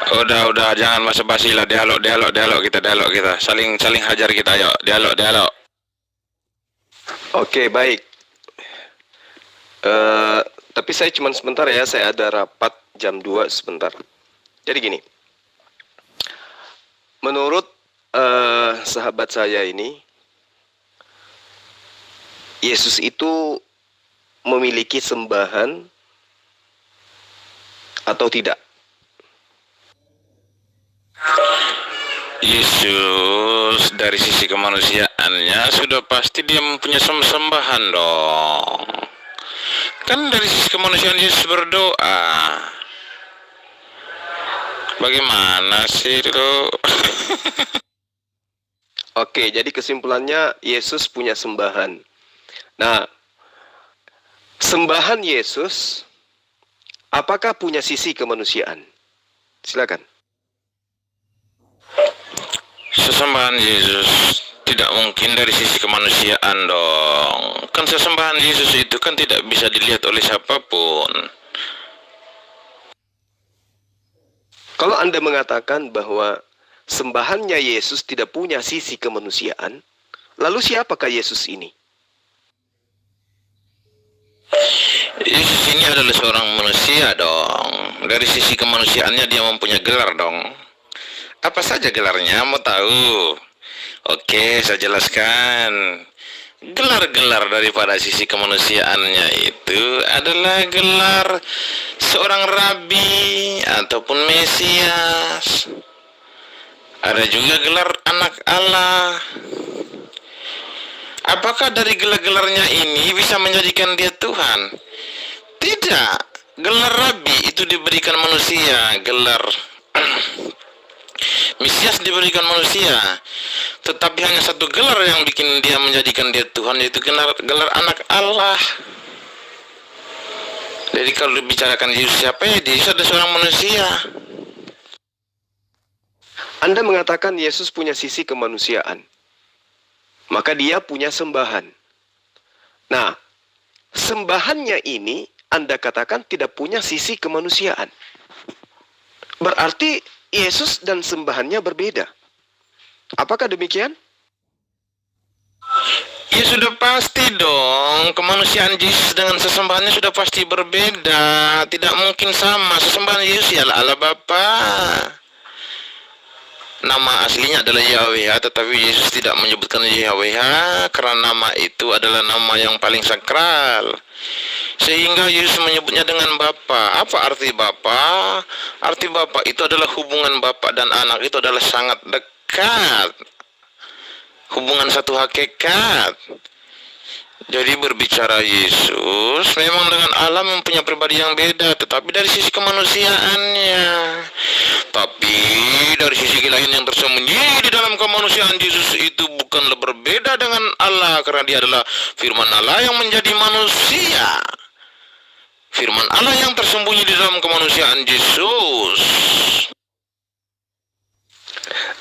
Udah, jangan basa-basi lah, dialog kita, saling hajar kita, ayo, dialog. Oke, baik. Tapi saya cuma sebentar ya, saya ada rapat jam 2 sebentar. Jadi gini, menurut sahabat saya ini, Yesus itu memiliki sembahan atau tidak? Yesus dari sisi kemanusiaannya sudah pasti dia mempunyai sembahan dong. Kan dari sisi kemanusiaan Yesus berdoa. Bagaimana sih itu? Oke, jadi kesimpulannya Yesus punya sembahan. Nah, sembahan Yesus apakah punya sisi kemanusiaan? Silakan. Sesembahan Yesus tidak mungkin dari sisi kemanusiaan dong. Kan sesembahan Yesus itu kan tidak bisa dilihat oleh siapapun. Kalau Anda mengatakan bahwa sembahannya Yesus tidak punya sisi kemanusiaan, lalu siapakah Yesus ini? Yesus ini adalah seorang manusia dong. Dari sisi kemanusiaannya dia mempunyai gelar dong. Apa saja gelarnya, mau tahu? Oke, saya jelaskan. Gelar-gelar daripada sisi kemanusiaannya itu adalah gelar seorang rabi ataupun Mesias. Ada juga gelar anak Allah. Apakah dari gelar-gelarnya ini bisa menjadikan dia Tuhan? Tidak. Gelar rabi itu diberikan manusia, gelar Mesias diberikan manusia, tetapi hanya satu gelar yang bikin dia menjadikan dia Tuhan, yaitu gelar anak Allah. Jadi kalau dibicarakan Yesus siapa ya, Yesus adalah seorang manusia. Anda mengatakan Yesus punya sisi kemanusiaan, maka dia punya sembahan. Nah, sembahannya ini Anda katakan tidak punya sisi kemanusiaan. Berarti Yesus dan sembahannya berbeda. Apakah demikian? Ya sudah pasti dong, kemanusiaan Yesus dengan sesembahannya sudah pasti berbeda. Tidak mungkin sama. Sesembahan Yesus ialah Allah Bapa. Nama aslinya adalah Yahweh, tetapi Yesus tidak menyebutkan Yahweh karena nama itu adalah nama yang paling sakral. Sehingga Yesus menyebutnya dengan Bapa. Apa arti Bapa? Arti Bapa itu adalah hubungan Bapa dan anak itu adalah sangat dekat. Hubungan satu hakikat. Jadi berbicara Yesus memang dengan Allah mempunyai pribadi yang beda, tetapi dari sisi kemanusiaannya. Tapi dari sisi ilahi yang tersembunyi di dalam kemanusiaan Yesus itu bukanlah berbeda dengan Allah, karena dia adalah firman Allah yang menjadi manusia. Firman Allah yang tersembunyi di dalam kemanusiaan Yesus.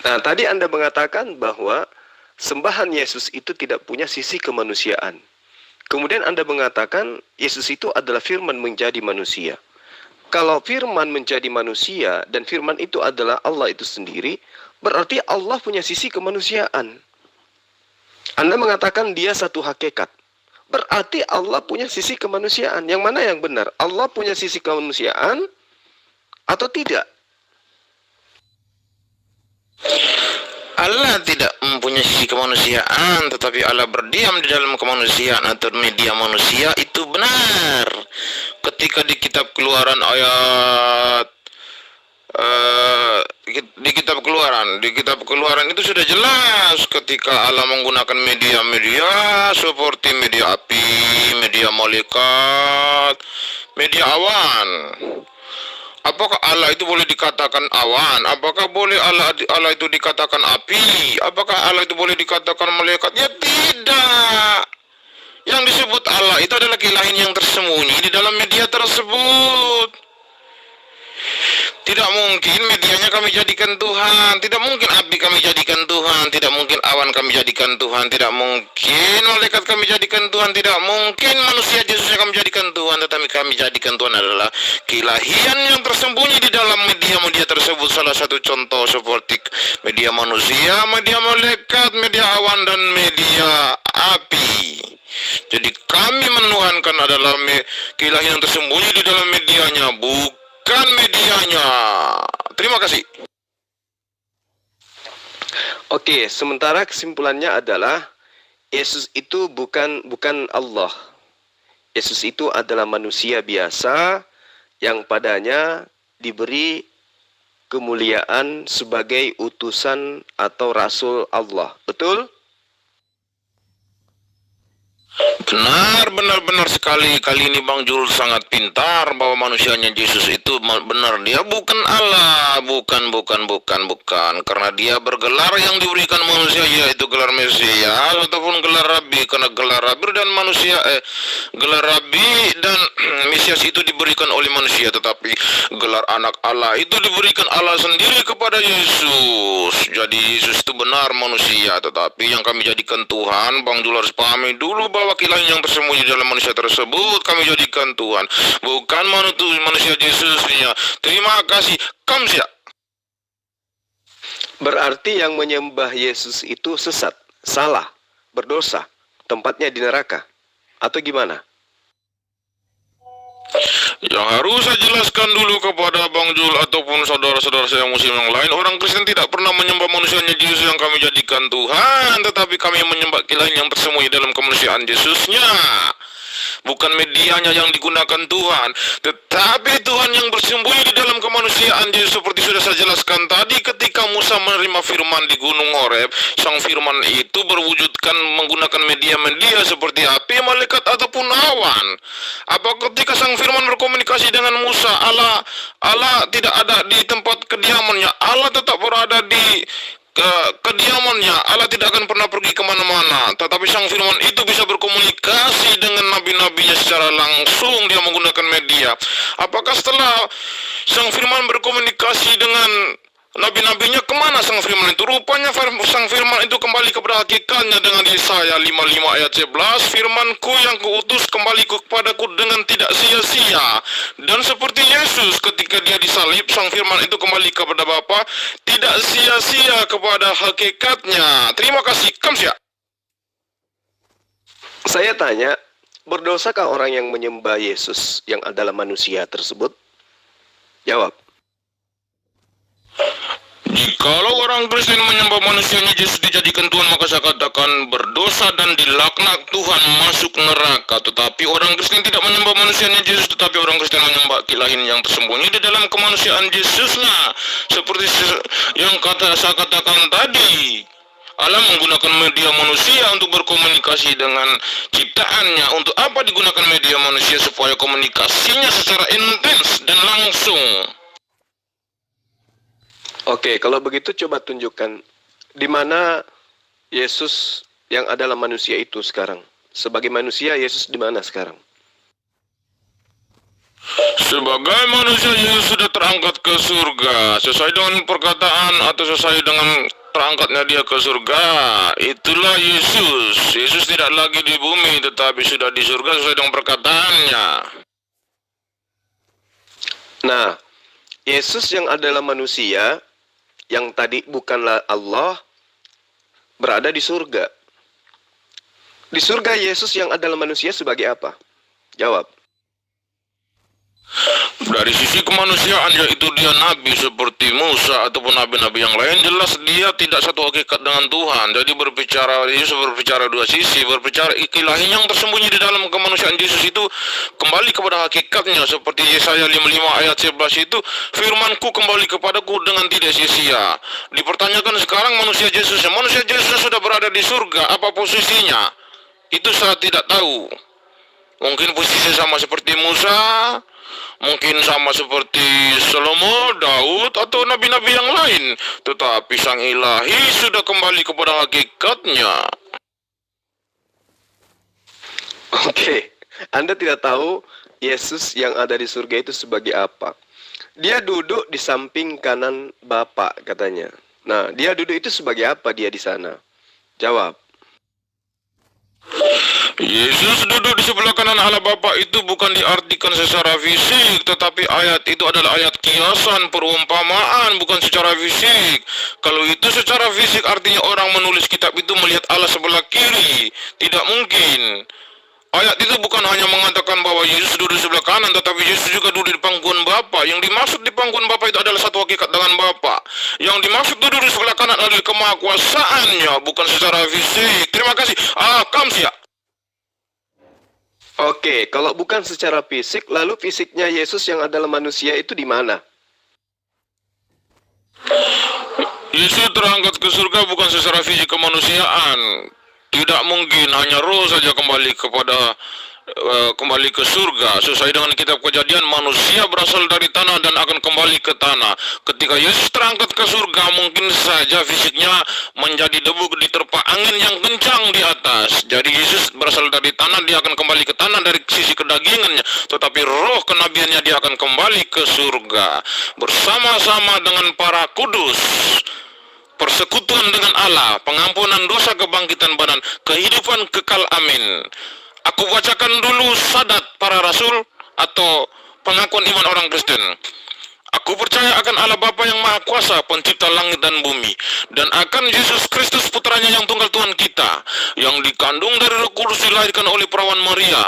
Nah, tadi Anda mengatakan bahwa sembahan Yesus itu tidak punya sisi kemanusiaan. Kemudian Anda mengatakan Yesus itu adalah firman menjadi manusia. Kalau firman menjadi manusia dan firman itu adalah Allah itu sendiri, berarti Allah punya sisi kemanusiaan. Anda mengatakan dia satu hakikat. Berarti Allah punya sisi kemanusiaan. Yang mana yang benar? Allah punya sisi kemanusiaan atau tidak? Allah tidak mempunyai sisi kemanusiaan, tetapi Allah berdiam di dalam kemanusiaan atau media manusia, itu benar. Ketika di kitab Keluaran ayat di kitab Keluaran itu sudah jelas ketika Allah menggunakan media-media seperti media api, media malaikat, media awan. Apakah Allah itu boleh dikatakan awan? Apakah boleh Allah itu dikatakan api? Apakah Allah itu boleh dikatakan malaikat? Ya tidak. Yang disebut Allah itu adalah keilahian yang tersembunyi di dalam media tersebut. Tidak mungkin medianya kami jadikan Tuhan. Tidak mungkin api kami jadikan Tuhan. Tidak mungkin awan kami jadikan Tuhan. Tidak mungkin malaikat kami jadikan Tuhan. Tidak mungkin manusia Yesus yang kami jadikan Tuhan. Tuhan, tetapi kami jadikan Tuhan adalah keilahian yang tersembunyi di dalam media-media tersebut. Salah satu contoh seperti media manusia, media malaikat, media awan, dan media api. Jadi kami menuhankan adalah keilahian yang tersembunyi di dalam medianya, bukan medianya. Terima kasih. Oke, sementara kesimpulannya adalah Yesus itu bukan Allah. Yesus itu adalah manusia biasa yang padanya diberi kemuliaan sebagai utusan atau rasul Allah. Betul? Benar sekali. Kali ini Bang Jul sangat pintar bahwa manusianya Yesus itu benar. Dia bukan Allah, bukan. Karena dia bergelar yang diberikan manusia, yaitu gelar Mesias ataupun gelar Rabi. Karena gelar Rabi dan gelar Rabi dan Mesias itu diberikan oleh manusia, tetapi gelar anak Allah itu diberikan Allah sendiri kepada Yesus. Jadi Yesus itu benar manusia, tetapi yang kami jadikan Tuhan, Bang Jul harus pahami dulu bahwa keilahian yang tersembunyi dalam manusia tersebut kami jadikan Tuhan, bukan manusia Yesusnya. Terima kasih. Kamsia. Berarti yang menyembah Yesus itu sesat, salah, berdosa, tempatnya di neraka, atau gimana? Yang harus saya jelaskan dulu kepada Bang Jul ataupun saudara-saudara saya muslim yang lain, orang Kristen tidak pernah menyembah manusianya Yesus yang kami jadikan Tuhan, tetapi kami menyembah keilahian yang tersembunyi dalam kemanusiaan Yesusnya. Bukan medianya yang digunakan Tuhan, tetapi Tuhan yang bersembunyi di dalam kemanusiaan Yesus. Seperti sudah saya jelaskan tadi, ketika Musa menerima firman di Gunung Horeb, sang firman itu berwujudkan menggunakan media-media seperti api, malaikat, ataupun awan. Apa ketika sang firman berkomunikasi dengan Musa, Allah tidak ada di tempat kediamannya, Allah tetap berada di kediamannya, Allah tidak akan pernah pergi kemana-mana, tetapi sang firman itu bisa berkomunikasi dengan nabi-nabinya secara langsung. Dia menggunakan media. Apakah setelah sang firman berkomunikasi dengan nabi-nabinya, kemana sang firman itu? Rupanya sang firman itu kembali kepada hakikatnya dengan Yesaya 55 ayat 11, firmanku yang kuutus kembali kepadaku dengan tidak sia-sia. Dan seperti Yesus ketika dia disalib, sang firman itu kembali kepada Bapa, tidak sia-sia kepada hakikatnya. Terima kasih. Kamsia. Saya tanya, berdosakah orang yang menyembah Yesus yang adalah manusia tersebut? Jawab. Jikalau orang Kristen menyembah manusianya Yesus dijadikan Tuhan, maka saya katakan berdosa dan dilaknat Tuhan, masuk neraka. Tetapi orang Kristen tidak menyembah manusianya Yesus, tetapi orang Kristen menyembah keilahian yang tersembunyi di dalam kemanusiaan Yesusnya. Seperti yang saya katakan tadi, Allah menggunakan media manusia untuk berkomunikasi dengan ciptaannya. Untuk apa digunakan media manusia? Supaya komunikasinya secara intens dan langsung. Oke, kalau begitu coba tunjukkan di mana Yesus yang adalah manusia itu sekarang. Sebagai manusia, Yesus di mana sekarang? Sebagai manusia, Yesus sudah terangkat ke surga. Sesuai dengan perkataan atau sesuai dengan terangkatnya dia ke surga, itulah Yesus. Yesus tidak lagi di bumi, tetapi sudah di surga sesuai dengan perkataannya. Nah, Yesus yang adalah manusia, yang tadi bukanlah Allah, berada di surga. Di surga Yesus yang adalah manusia sebagai apa? Jawab. Dari sisi kemanusiaan, yaitu dia nabi seperti Musa ataupun nabi-nabi yang lain, jelas dia tidak satu hakikat dengan Tuhan. Jadi Yesus berbicara dua sisi. Berbicara ilahi yang tersembunyi di dalam kemanusiaan Yesus itu kembali kepada hakikatnya. Seperti Yesaya 55 ayat 11 itu, firmanku kembali kepadaku dengan tidak sia-sia. Dipertanyakan sekarang manusia Yesus sudah berada di surga. Apa posisinya? Itu saya tidak tahu. Mungkin posisinya sama seperti Musa, mungkin sama seperti Salomo, Daud, atau nabi-nabi yang lain. Tetapi sang ilahi sudah kembali kepada hakikatnya. Oke, Anda tidak tahu Yesus yang ada di surga itu sebagai apa. Dia duduk di samping kanan Bapa katanya. Nah, dia duduk itu sebagai apa dia di sana? Jawab. Yesus duduk di sebelah kanan Allah Bapa itu bukan diartikan secara fisik, tetapi ayat itu adalah ayat kiasan, perumpamaan, bukan secara fisik. Kalau itu secara fisik artinya orang menulis kitab itu melihat Allah sebelah kiri. Tidak mungkin. Ayat itu bukan hanya mengatakan bahwa Yesus duduk di sebelah kanan, tetapi Yesus juga duduk di pangkuan Bapa. Yang dimaksud di pangkuan Bapa itu adalah satu hakikat dengan Bapa. Yang dimaksud duduk di sebelah kanan adalah kemahakuasaannya, bukan secara fisik. Terima kasih. Kamsia. Oke, kalau bukan secara fisik, lalu fisiknya Yesus yang adalah manusia itu di mana? Yesus terangkat ke surga bukan secara fisik kemanusiaan. Tidak mungkin hanya roh saja kembali ke surga. Sesuai dengan kitab Kejadian, manusia berasal dari tanah dan akan kembali ke tanah. Ketika Yesus terangkat ke surga, mungkin saja fisiknya menjadi debu diterpa angin yang kencang di atas. Jadi Yesus berasal dari tanah, dia akan kembali ke tanah dari sisi kedagingannya. Tetapi roh kenabiannya dia akan kembali ke surga bersama-sama dengan para kudus. Persekutuan dengan Allah, pengampunan dosa, kebangkitan badan, kehidupan kekal, amin. Aku bacakan dulu sadat para rasul atau pengakuan iman orang Kristen. Aku percaya akan Allah Bapa yang Maha Kuasa, pencipta langit dan bumi, dan akan Yesus Kristus putranya yang tunggal Tuhan kita, yang dikandung dari Roh Kudus, dilahirkan oleh perawan Maria,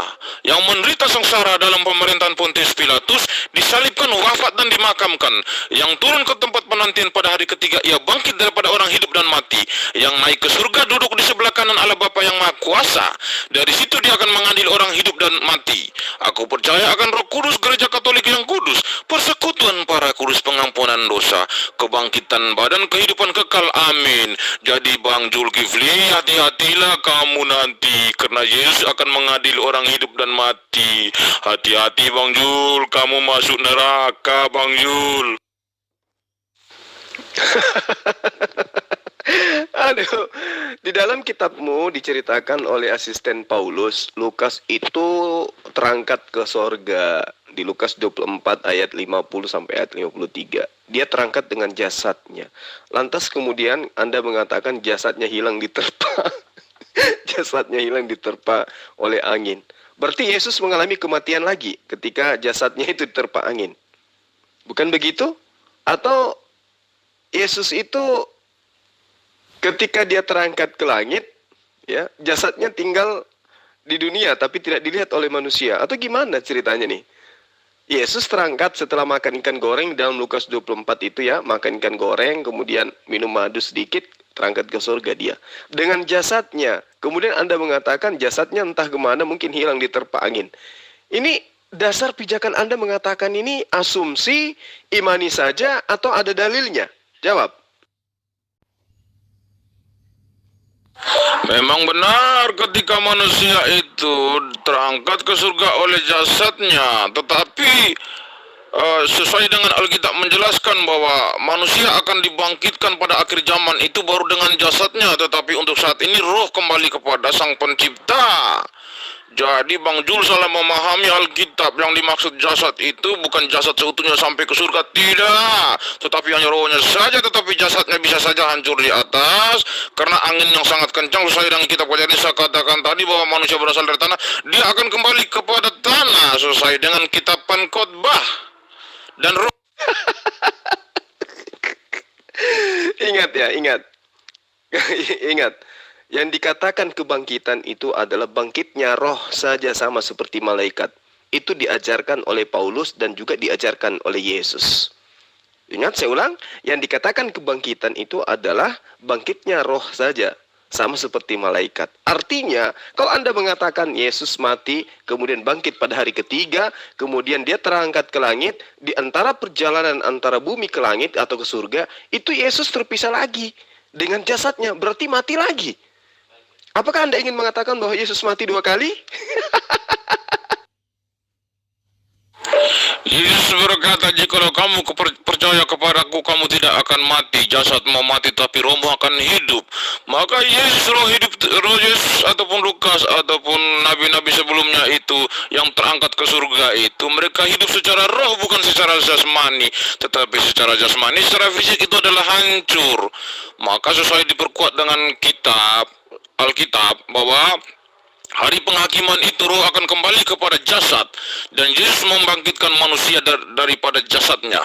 yang menderita sengsara dalam pemerintahan Pontius Pilatus, disalibkan, wafat dan dimakamkan, yang turun ke tempat penantian pada hari ketiga, ia bangkit daripada orang hidup dan mati, yang naik ke surga, duduk di sebelah kanan Allah Bapa yang Maha Kuasa. Dari situ dia akan mengadili orang hidup dan mati. Aku percaya akan Roh Kudus, gereja Katolik yang kudus, persekutuan para kudus, pengampunan dosa, kebangkitan badan, kehidupan kekal, amin. Jadi Bang Zulkifli, hati-hatilah kamu nanti, karena Yesus akan mengadili orang hidup dan mati. Hati-hati Bang Zul, kamu masuk neraka Bang Zul. Aduh, di dalam kitabmu diceritakan oleh asisten Paulus, Lukas itu terangkat ke sorga. Di Lukas 24 ayat 50 sampai ayat 53. Dia terangkat dengan jasadnya. Lantas kemudian Anda mengatakan jasadnya hilang diterpa. Jasadnya hilang diterpa oleh angin. Berarti Yesus mengalami kematian lagi ketika jasadnya itu diterpa angin. Bukan begitu? Atau Yesus itu ketika dia terangkat ke langit, ya, jasadnya tinggal di dunia tapi tidak dilihat oleh manusia. Atau gimana ceritanya nih? Yesus terangkat setelah makan ikan goreng dalam Lukas 24 itu ya, makan ikan goreng, kemudian minum madu sedikit, terangkat ke surga dia. Dengan jasadnya, kemudian Anda mengatakan jasadnya entah kemana, mungkin hilang diterpa angin. Ini dasar pijakan Anda mengatakan ini asumsi, imani saja, atau ada dalilnya? Jawab. Memang benar ketika manusia itu terangkat ke surga oleh jasadnya, tetapi sesuai dengan Alkitab menjelaskan bahwa manusia akan dibangkitkan pada akhir zaman itu baru dengan jasadnya, tetapi untuk saat ini roh kembali kepada Sang Pencipta. Jadi Bang Jul salah memahami Alkitab. Yang dimaksud jasad itu bukan jasad seutuhnya sampai ke surga, tidak, tetapi hanya rohnya saja. Tetapi jasadnya bisa saja hancur di atas karena angin yang sangat kencang. Sesuai dengan kitab Kejadian saya katakan tadi bahwa manusia berasal dari tanah, dia akan kembali kepada tanah sesuai dengan kitab Pengkhotbah dan roh. Ingat ya, ingat. Ingat. Yang dikatakan kebangkitan itu adalah bangkitnya roh saja, sama seperti malaikat. Itu diajarkan oleh Paulus dan juga diajarkan oleh Yesus. Ingat, saya ulang, yang dikatakan kebangkitan itu adalah bangkitnya roh saja, sama seperti malaikat. Artinya, kalau Anda mengatakan Yesus mati, kemudian bangkit pada hari ketiga, kemudian dia terangkat ke langit, di antara perjalanan antara bumi ke langit atau ke surga, itu Yesus terpisah lagi dengan jasadnya, berarti mati lagi. Apakah Anda ingin mengatakan bahwa Yesus mati 2 kali? Yesus berkata, jikalau kamu percaya kepadaku, kamu tidak akan mati. Jasad mau mati, tapi rohmu akan hidup. Maka Yesus, roh Yesus ataupun Lukas ataupun nabi-nabi sebelumnya itu yang terangkat ke surga itu, mereka hidup secara roh, bukan secara jasmani. Tetapi secara jasmani, secara fisik itu adalah hancur. Maka sesuai diperkuat dengan kitab Alkitab bahwa Hari penghakiman itu roh akan kembali kepada jasad, dan Yesus membangkitkan manusia daripada jasadnya.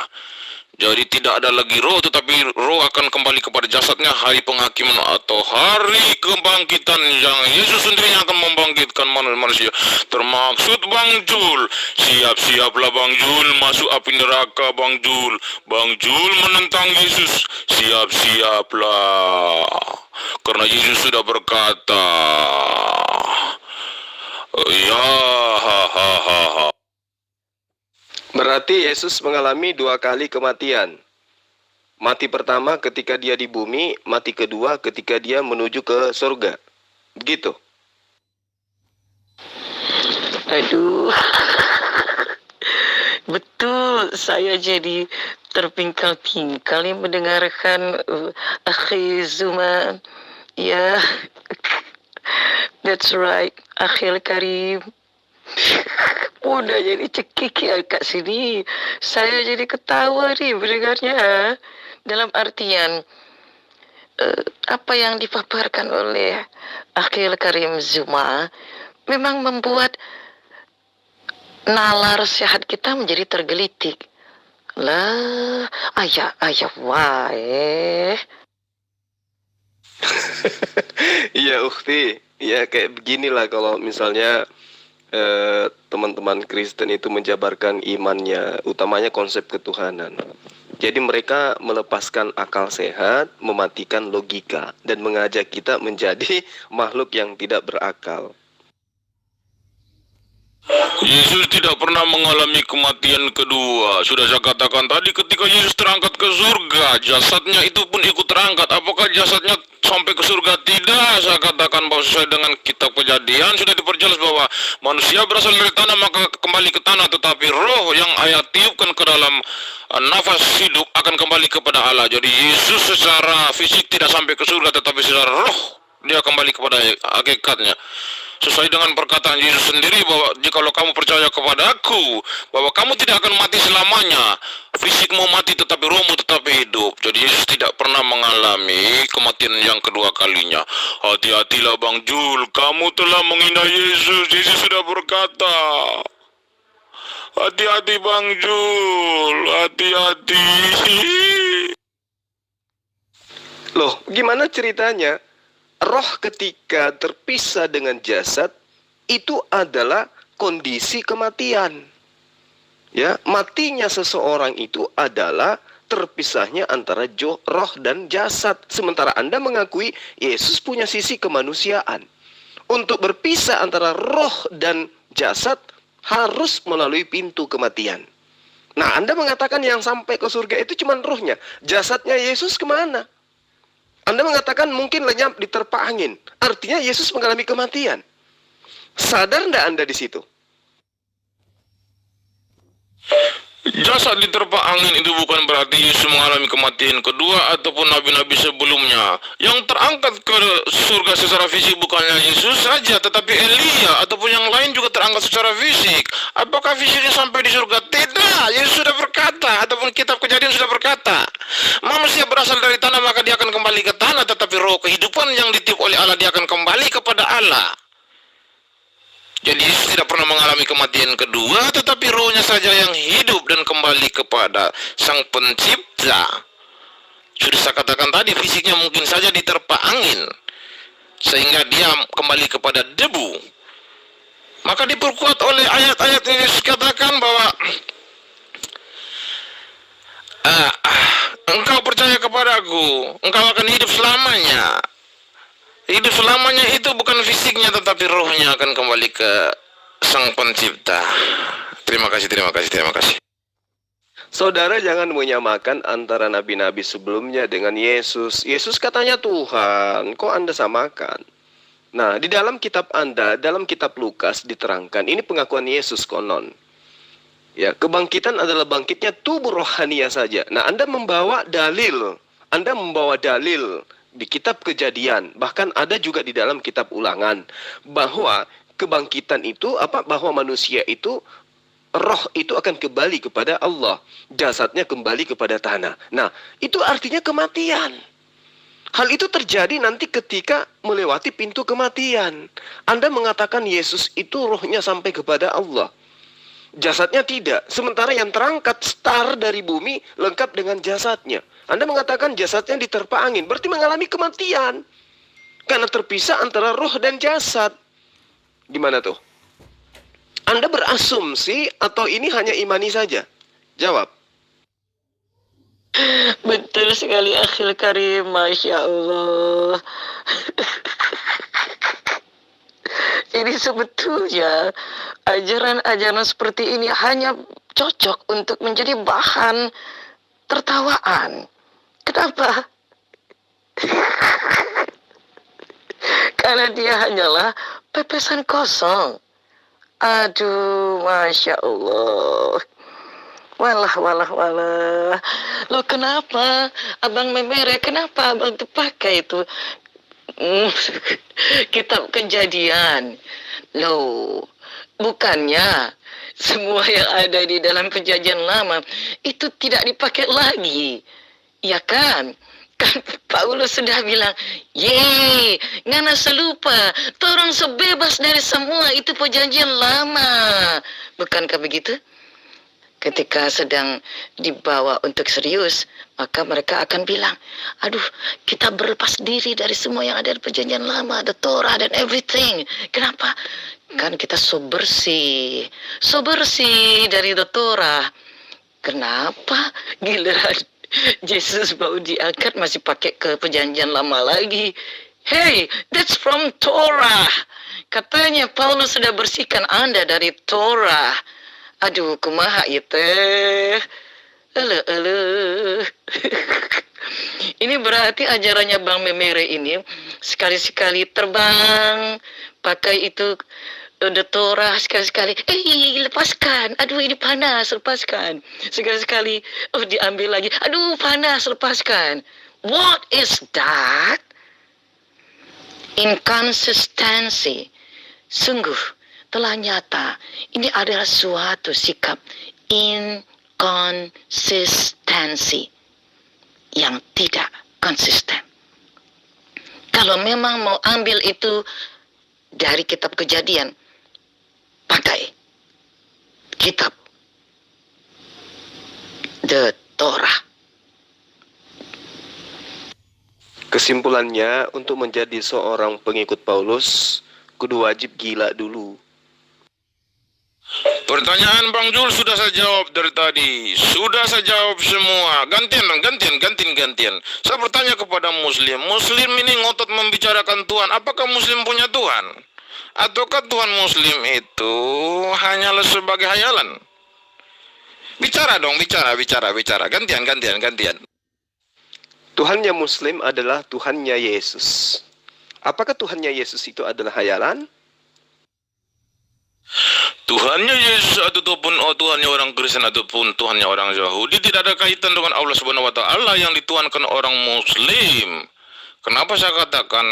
Jadi tidak ada lagi roh, tetapi roh akan kembali kepada jasadnya hari penghakiman atau hari kebangkitan yang Yesus sendiri akan membangkitkan manusia. Termaksud Bang Jul. Siap-siaplah Bang Jul masuk api neraka Bang Jul. Bang Jul menentang Yesus. Siap-siaplah. Karena Yesus sudah berkata, ya ha ha ha ha. Berarti Yesus mengalami 2 kali kematian. Mati pertama ketika dia di bumi, mati kedua ketika dia menuju ke surga. Begitu. Aduh, betul, saya jadi terpingkal-pingkal nih mendengarkan Akhi Zuma. Ya, that's right, Akhil Karim. Udah jadi cekik ya kat sini. Saya jadi ketawa nih mendengarnya. Dalam artian, apa yang dipaparkan oleh Akhil Karim Zuma memang membuat nalar sehat kita menjadi tergelitik. Lah, ayah, wae. Iya, Ukhti. Ya kayak beginilah kalau misalnya teman-teman Kristen itu menjabarkan imannya, utamanya konsep ketuhanan. Jadi mereka melepaskan akal sehat, mematikan logika, dan mengajak kita menjadi makhluk yang tidak berakal. Yesus tidak pernah mengalami kematian kedua. Sudah saya katakan tadi, ketika Yesus terangkat ke surga, jasadnya itu pun ikut terangkat. Apakah jasadnya sampai ke surga? Tidak. Saya katakan bahwa sesuai dengan kitab Kejadian sudah diperjelas bahwa manusia berasal dari tanah maka kembali ke tanah, tetapi roh yang ayah tiupkan ke dalam nafas hidup akan kembali kepada Allah. Jadi Yesus secara fisik tidak sampai ke surga, tetapi secara roh dia kembali kepada hakikatnya. Sesuai dengan perkataan Yesus sendiri bahwa jikalau kamu percaya kepada aku, bahwa kamu tidak akan mati selamanya. Fisikmu mati tetapi rohmu tetap hidup. Jadi Yesus tidak pernah mengalami kematian yang kedua kalinya. Hati-hatilah Bang Jul, kamu telah menghina Yesus. Yesus sudah berkata, hati-hati Bang Jul, hati-hati. Loh, gimana ceritanya? Roh ketika terpisah dengan jasad itu adalah kondisi kematian. Ya, matinya seseorang itu adalah terpisahnya antara roh dan jasad. Sementara Anda mengakui Yesus punya sisi kemanusiaan. Untuk berpisah antara roh dan jasad harus melalui pintu kematian. Nah, Anda mengatakan yang sampai ke surga itu cuma rohnya. Jasadnya Yesus kemana? Anda mengatakan mungkin lenyap diterpa angin. Artinya Yesus mengalami kematian. Sadar enggak Anda di situ? Jasad diterpa angin itu bukan berarti Yesus mengalami kematian kedua ataupun nabi-nabi sebelumnya. Yang terangkat ke surga secara fisik bukannya Yesus saja, tetapi Elia ataupun yang lain juga terangkat secara fisik. Apakah fisiknya sampai di surga? Tidak. Yesus sudah berkata, ataupun kitab Kejadian sudah berkata, manusia berasal dari tanah maka dia akan kembali ke tanah, tetapi roh kehidupan yang ditiup oleh Allah dia akan kembali kepada Allah. Jadi Yesus tidak pernah mengalami kematian kedua, tetapi rohnya saja yang hidup dan kembali kepada Sang Pencipta. Sudah saya katakan tadi, fisiknya mungkin saja diterpa angin, sehingga dia kembali kepada debu. Maka diperkuat oleh ayat-ayat ini, Yesus katakan bahwa engkau percaya kepadaku, engkau akan hidup selamanya. Hidup selamanya itu bukan fisiknya, tetapi rohnya akan kembali ke Sang Pencipta. Terima kasih. Saudara jangan menyamakan antara nabi-nabi sebelumnya dengan Yesus. Yesus katanya Tuhan, kok Anda samakan? Nah, di dalam kitab Anda, dalam kitab Lukas diterangkan, ini pengakuan Yesus konon. Ya, kebangkitan adalah bangkitnya tubuh rohania saja. Nah, Anda membawa dalil di kitab Kejadian, bahkan ada juga di dalam kitab Ulangan, bahwa kebangkitan itu bahwa manusia itu, roh itu akan kembali kepada Allah, jasadnya kembali kepada tanah. Nah, itu artinya kematian. Hal itu terjadi nanti ketika melewati pintu kematian. Anda mengatakan Yesus itu rohnya sampai kepada Allah. Jasadnya tidak. Sementara yang terangkat star dari bumi lengkap dengan jasadnya. Anda mengatakan jasadnya diterpa angin. Berarti mengalami kematian. Karena terpisah antara roh dan jasad. Gimana tuh? Anda berasumsi atau ini hanya imani saja? Jawab. Betul sekali akhil karim, Masya Allah. Jadi sebetulnya ajaran-ajaran seperti ini hanya cocok untuk menjadi bahan tertawaan. Kenapa? Karena dia hanyalah pepesan kosong. Aduh, Masya Allah. Walah. Loh kenapa abang memerek? Kenapa abang tuh pakai itu kitab Kejadian? Loh, bukannya semua yang ada di dalam Perjanjian Lama itu tidak dipakai lagi, ya kan? Kan Paulus sudah bilang, ye, ngana selupa, torang sebebas dari semua itu Perjanjian Lama. Bukankah begitu? Ketika sedang dibawa untuk serius, maka mereka akan bilang, aduh, kita berlepas diri dari semua yang ada di Perjanjian Lama, the Torah dan everything. Kenapa? Kan kita so bersih dari the Torah. Kenapa giliran Yesus baru diangkat masih pakai ke Perjanjian Lama lagi? Hey, that's from Torah. Katanya Paulus sudah bersihkan Anda dari Torah. Aduh, kumaha itu? Ini berarti ajarannya Bang Memere ini sekali-sekali terbang, pakai itu the Torah, sekali-sekali, lepaskan, aduh ini panas, lepaskan. Sekali-sekali, diambil lagi, aduh panas, lepaskan. What is that? Inconsistency. Sungguh telah nyata, ini adalah suatu sikap inkonsistensi yang tidak konsisten. Kalau memang mau ambil itu dari kitab Kejadian, pakai kitab the Torah. Kesimpulannya, untuk menjadi seorang pengikut Paulus, kudu wajib gila dulu. Pertanyaan Bang Jul sudah saya jawab dari tadi. Sudah saya jawab semua. Gantian. Saya bertanya kepada Muslim. Muslim ini ngotot membicarakan Tuhan. Apakah Muslim punya Tuhan? Ataukah Tuhan Muslim itu hanyalah sebagai hayalan? Bicara dong, bicara. Gantian. Tuhannya Muslim adalah Tuhannya Yesus. Apakah Tuhannya Yesus itu adalah hayalan? Tuhannya Yesus ataupun Tuhannya orang Kristen ataupun Tuhannya orang Yahudi tidak ada kaitan dengan Allah Subhanahu wa taala yang dituhankan orang Muslim. Kenapa saya katakan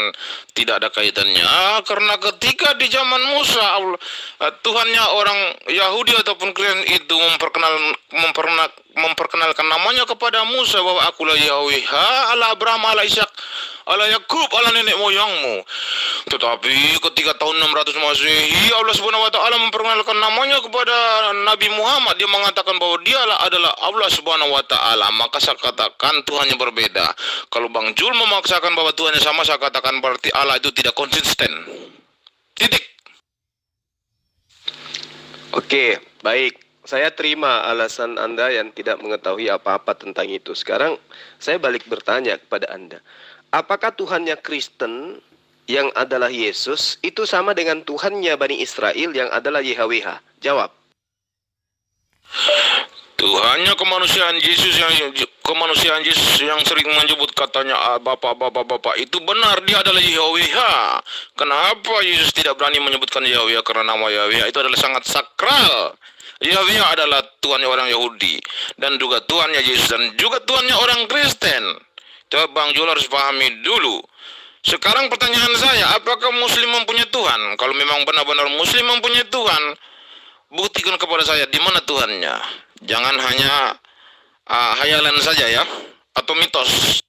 tidak ada kaitannya? Karena ketika di zaman Musa Tuhannya orang Yahudi ataupun Kristen itu memperkenalkan namanya kepada Musa bahwa akulah Yahweh, Allah Abraham, Allah Ishak, Allah Yakub, Allah nenek moyangmu. Tetapi ketika tahun 600 Masehi Allah Subhanahu wa taala memperkenalkan namanya kepada Nabi Muhammad, dia mengatakan bahwa dialah adalah Allah Subhanahu wa taala. Maka saya katakan Tuhannya berbeda. Kalau Bang Jul memaksakan bahwa Tuhannya sama, saya katakan berarti Allah itu tidak konsisten. Titik. Oke, baik. Saya terima alasan Anda yang tidak mengetahui apa-apa tentang itu. Sekarang saya balik bertanya kepada Anda. Apakah Tuhannya Kristen yang adalah Yesus itu sama dengan Tuhannya Bani Israel yang adalah YHWH? Jawab. Tuhannya kemanusiaan Yesus yang sering menyebut katanya Bapak itu benar, dia adalah YHWH. Kenapa Yesus tidak berani menyebutkan YHWH? Karena nama YHWH itu adalah sangat sakral. YHWH adalah Tuhannya orang Yahudi dan juga Tuhannya Yesus dan juga Tuhannya orang Kristen. Coba Bang Jul harus pahami dulu. Sekarang pertanyaan saya, apakah Muslim mempunyai Tuhan? Kalau memang benar-benar Muslim mempunyai Tuhan, buktikan kepada saya di mana Tuhannya. Jangan hanya hayalan saja ya, atau mitos.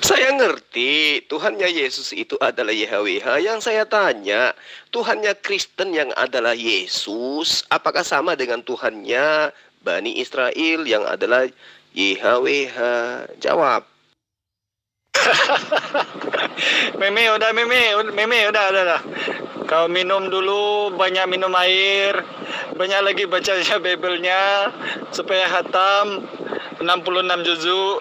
Saya ngerti Tuhannya Yesus itu adalah YHWH. Yang saya tanya, Tuhannya Kristen yang adalah Yesus, apakah sama dengan Tuhannya Bani Israel yang adalah YHWH? Jawab. Meme, udah. Kau minum dulu, banyak minum air, banyak lagi bacanya Bible-nya, supaya hatam 66 juzuk.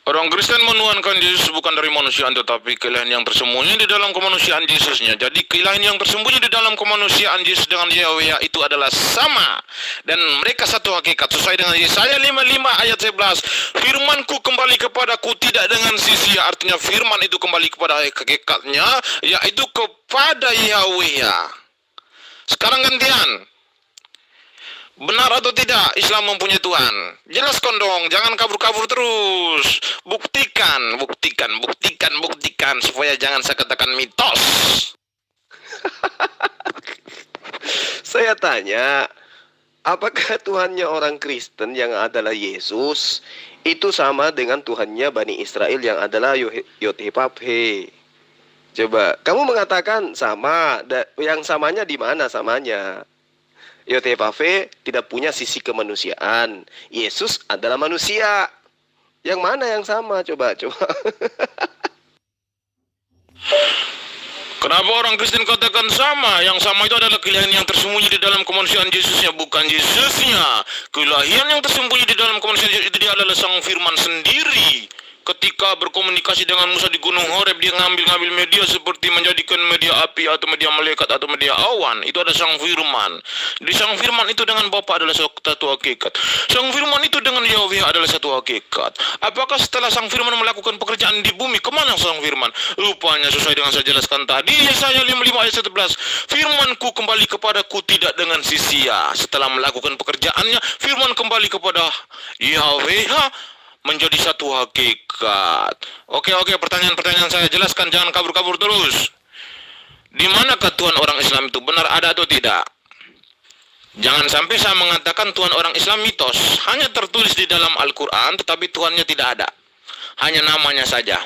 Orang Kristen menuhankan Yesus bukan dari manusiaan, tetapi keilahian yang tersembunyi di dalam kemanusiaan Yesusnya. Jadi keilahian yang tersembunyi di dalam kemanusiaan Yesus dengan Yahweh itu adalah sama, dan mereka satu hakikat. Sesuai dengan Yesaya 55 ayat 11, firmanku kembali kepadaku tidak dengan sia-sia. Artinya firman itu kembali kepada hakikatnya, yaitu kepada Yahweh. Sekarang gantian. Benar atau tidak Islam mempunyai Tuhan? Jelaskan dong, jangan kabur-kabur terus. Buktikan supaya jangan saya katakan mitos. Saya tanya, apakah Tuhannya orang Kristen yang adalah Yesus itu sama dengan Tuhannya Bani Israel yang adalah Yod-Heh-Vav-Heh? Coba, kamu mengatakan sama. Yang samanya di mana samanya? Yod-Heh-Vav-Heh tidak punya sisi kemanusiaan. Yesus adalah manusia. Yang mana yang sama? Coba. Kenapa orang Kristen katakan sama? Yang sama itu adalah keilahian yang tersembunyi di dalam kemanusiaan Yesusnya, bukan Yesusnya. Keilahian yang tersembunyi di dalam kemanusiaan Yesus itu dia adalah Sang Firman sendiri. Ketika berkomunikasi dengan Musa di Gunung Horeb, dia ngambil media seperti menjadikan media api atau media malaikat atau media awan. Itu ada Sang Firman. Di Sang Firman itu dengan Bapa adalah satu hakikat. Sang Firman itu dengan Yahweh adalah satu hakikat. Apakah setelah Sang Firman melakukan pekerjaan di bumi, kemana Sang Firman? Rupanya sesuai dengan saya jelaskan tadi, Yesaya 55 ayat 11, firmanku kembali kepadaku tidak dengan sia-sia. Setelah melakukan pekerjaannya, firman kembali kepada Yahweh, menjadi satu hakikat. Oke, pertanyaan saya jelaskan, jangan kabur-kabur terus. Di manakah Tuhan orang Islam itu? Benar ada atau tidak? Jangan sampai saya mengatakan Tuhan orang Islam mitos. Hanya tertulis di dalam Al-Quran, tetapi Tuhannya tidak ada. Hanya namanya saja.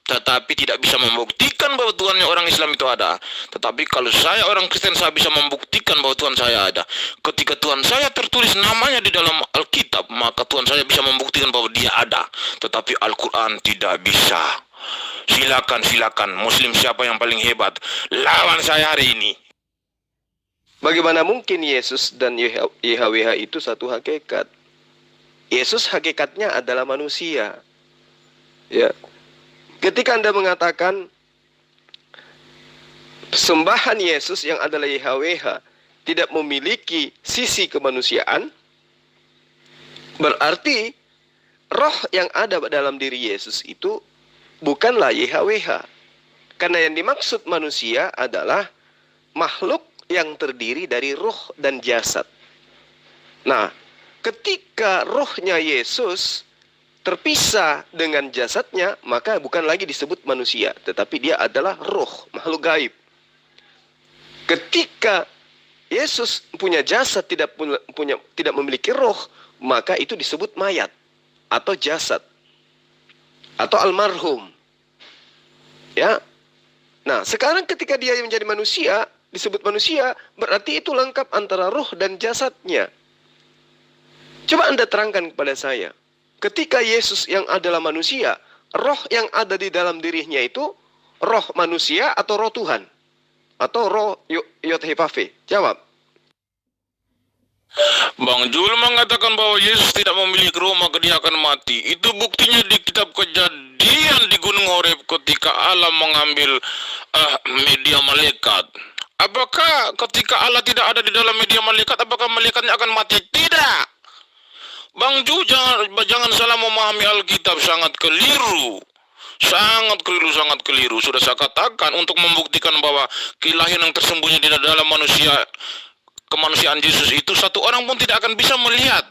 Tetapi tidak bisa membuktikan bahwa Tuhannya orang Islam itu ada. Tetapi kalau saya orang Kristen, saya bisa membuktikan bahwa Tuhan saya ada. Ketika Tuhan saya tertulis namanya di dalam Alkitab, maka Tuhan saya bisa membuktikan bahwa dia ada. Tetapi Al-Quran tidak bisa. Silakan, Muslim siapa yang paling hebat? Lawan saya hari ini. Bagaimana mungkin Yesus dan YHWH itu satu hakikat? Yesus hakikatnya adalah manusia. Ya. Ketika Anda mengatakan sembahan Yesus yang adalah YHWH tidak memiliki sisi kemanusiaan, berarti roh yang ada dalam diri Yesus itu bukanlah YHWH. Karena yang dimaksud manusia adalah makhluk yang terdiri dari roh dan jasad. Nah, ketika rohnya Yesus terpisah dengan jasadnya, maka bukan lagi disebut manusia, tetapi dia adalah roh, makhluk gaib. Ketika Yesus punya jasad, tidak memiliki roh, maka itu disebut mayat atau jasad atau almarhum. Ya. Nah, sekarang ketika dia menjadi manusia, disebut manusia, berarti itu lengkap antara roh dan jasadnya. Coba Anda terangkan kepada saya. Ketika Yesus yang adalah manusia, roh yang ada di dalam dirinya itu roh manusia atau roh Tuhan? Atau roh Yod-Heh-Vav-Heh? Jawab. Bang Jul mengatakan bahwa Yesus tidak memiliki roh maka dia akan mati. Itu buktinya di kitab Kejadian di Gunung Horeb ketika Allah mengambil media malaikat. Apakah ketika Allah tidak ada di dalam media malaikat, apakah malaikatnya akan mati? Tidak. Bang Ju, jangan salah memahami Alkitab, sangat keliru. Sangat keliru. Sudah saya katakan untuk membuktikan bahwa keilahian yang tersembunyi di dalam manusia, kemanusiaan Yesus itu, satu orang pun tidak akan bisa melihat.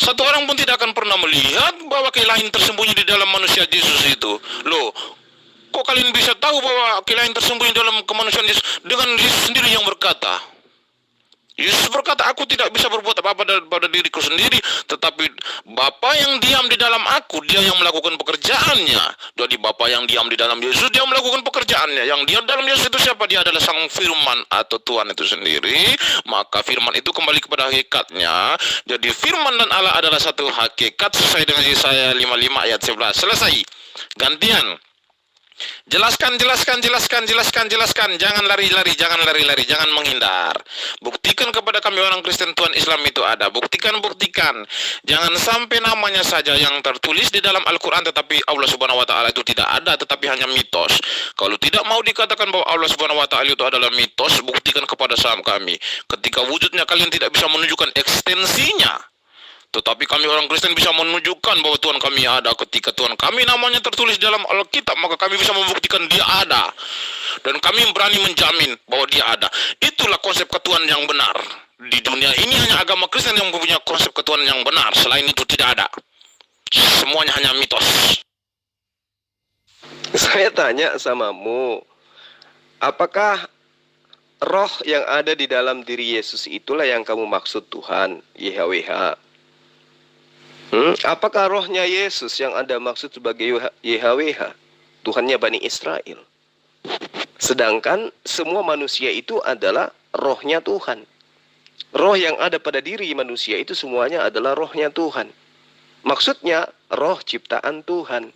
Satu orang pun tidak akan pernah melihat bahwa keilahian tersembunyi di dalam manusia Yesus itu. Loh, kok kalian bisa tahu bahwa keilahian tersembunyi dalam kemanusiaan Yesus? Dengan Yesus sendiri yang berkata. Yesus berkata, aku tidak bisa berbuat apa-apa pada diriku sendiri, tetapi Bapa yang diam di dalam aku, dia yang melakukan pekerjaannya. Jadi Bapa yang diam di dalam Yesus, dia melakukan pekerjaannya. Yang diam dalam Yesus itu siapa? Dia adalah Sang Firman atau Tuhan itu sendiri. Maka Firman itu kembali kepada hakikatnya. Jadi Firman dan Allah adalah satu hakikat sesuai dengan Yesaya 55 ayat 11. Selesai. Gantian. Jelaskan. Jangan lari-lari, jangan menghindar. Buktikan kepada kami orang Kristen Tuhan Islam itu ada. Buktikan. Jangan sampai namanya saja yang tertulis di dalam Al-Quran, tetapi Allah Subhanahu Wa Taala itu tidak ada, tetapi hanya mitos. Kalau tidak mau dikatakan bahwa Allah Subhanahu Wa Taala itu adalah mitos, buktikan kepada kami. Ketika wujudnya kalian tidak bisa menunjukkan ekstensinya, tetapi kami orang Kristen bisa menunjukkan bahwa Tuhan kami ada. Ketika Tuhan kami namanya tertulis dalam Alkitab, maka kami bisa membuktikan dia ada. Dan kami berani menjamin bahwa dia ada. Itulah konsep ketuhanan yang benar. Di dunia ini hanya agama Kristen yang mempunyai konsep ketuhanan yang benar. Selain itu tidak ada. Semuanya hanya mitos. Saya tanya samamu, apakah roh yang ada di dalam diri Yesus itulah yang kamu maksud Tuhan, YHWH? Apakah rohnya Yesus yang Anda maksud sebagai YHWH, Tuhannya Bani Israel? Sedangkan semua manusia itu adalah rohnya Tuhan. Roh yang ada pada diri manusia itu semuanya adalah rohnya Tuhan. Maksudnya roh ciptaan Tuhan.